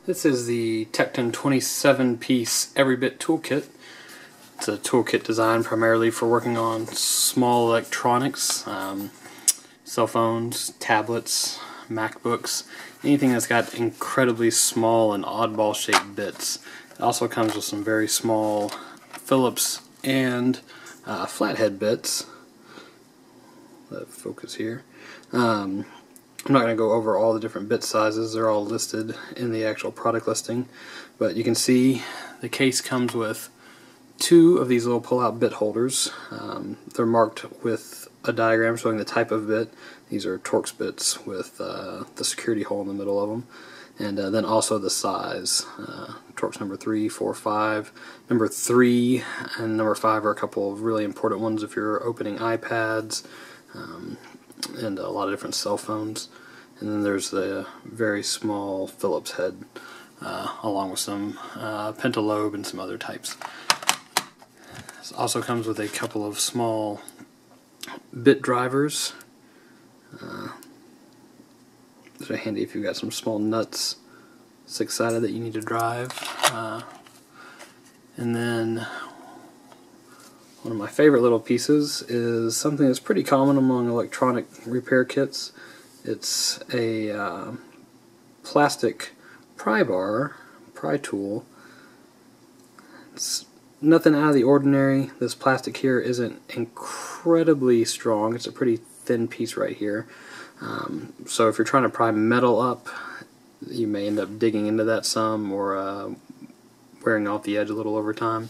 This is the Tekton 27-piece Everybit toolkit. It's a toolkit designed primarily for working on small electronics, cell phones, tablets, MacBooks, anything that's got incredibly small and oddball shaped bits. It also comes with some very small Phillips and flathead bits. Let focus here. I'm not going to go over all the different bit sizes. They're all listed in the actual product listing, but you can see the case comes with two of these little pull-out bit holders. They're marked with a diagram showing the type of bit. These are Torx bits with the security hole in the middle of them, and then also the size. Torx number 3, 4, 5. Number 3 and number 5 are a couple of really important ones if you're opening iPads and a lot of different cell phones. And then there's the very small Phillips head along with some pentalobe and some other types. This also comes with a couple of small bit drivers. They're handy if you've got some small nuts six-sided that you need to drive. And then one of my favorite little pieces is something that's pretty common among electronic repair kits. It's a plastic pry bar, pry tool. It's nothing out of the ordinary. This plastic here isn't incredibly strong. It's a pretty thin piece right here. So if you're trying to pry metal up, you may end up digging into that some or wearing off the edge a little over time.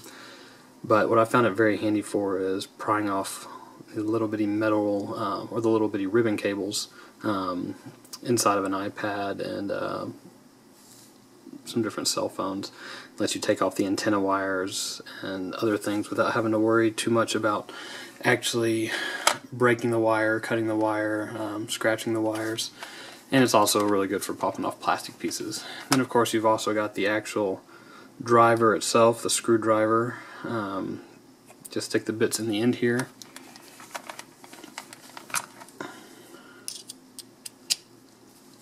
But what I found it very handy for is prying off the little bitty metal or the little bitty ribbon cables inside of an iPad and some different cell phones. It lets you take off the antenna wires and other things without having to worry too much about actually breaking the wire, cutting the wire, scratching the wires. And it's also really good for popping off plastic pieces. Then of course you've also got the actual driver itself, the screwdriver. Just stick the bits in the end here.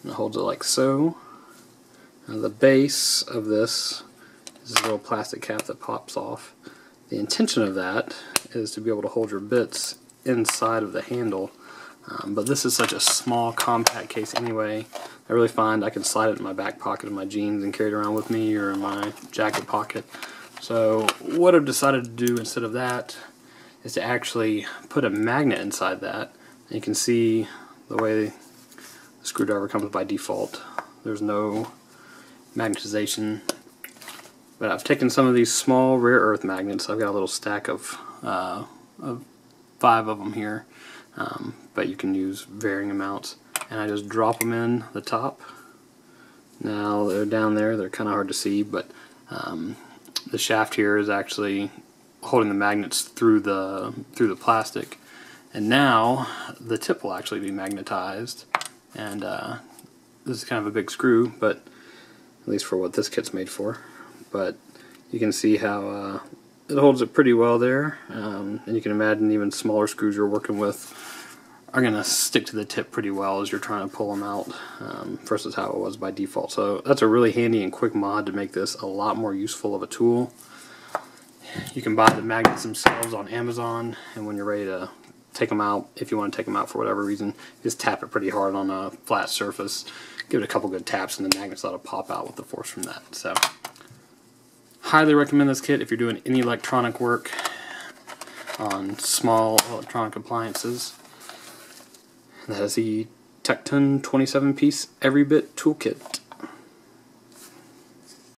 And it holds it like so. And the base of this is a little plastic cap that pops off. The intention of that is to be able to hold your bits inside of the handle. But this is such a small, compact case anyway. I really find I can slide it in my back pocket of my jeans and carry it around with me, or in my jacket pocket. So what I've decided to do instead of that is to actually put a magnet inside that. And you can see the way the screwdriver comes by default. There's no magnetization. But I've taken some of these small rare earth magnets. I've got a little stack of 5 of them here. But you can use varying amounts. And I just drop them in the top. Now they're down there. They're kind of hard to see, but the shaft here is actually holding the magnets through the plastic. And now the tip will actually be magnetized. And this is kind of a big screw, but at least for what this kit's made for. But you can see how it holds it pretty well there. And you can imagine even smaller screws you're working with are going to stick to the tip pretty well as you're trying to pull them out versus how it was by default. So that's a really handy and quick mod to make this a lot more useful of a tool. You can buy the magnets themselves on Amazon, and when you're ready to take them out, if you want to take them out for whatever reason, just tap it pretty hard on a flat surface. Give it a couple good taps and the magnets ought to pop out with the force from that. So highly recommend this kit if you're doing any electronic work on small electronic appliances. That is the Tekton 27-piece Everybit toolkit.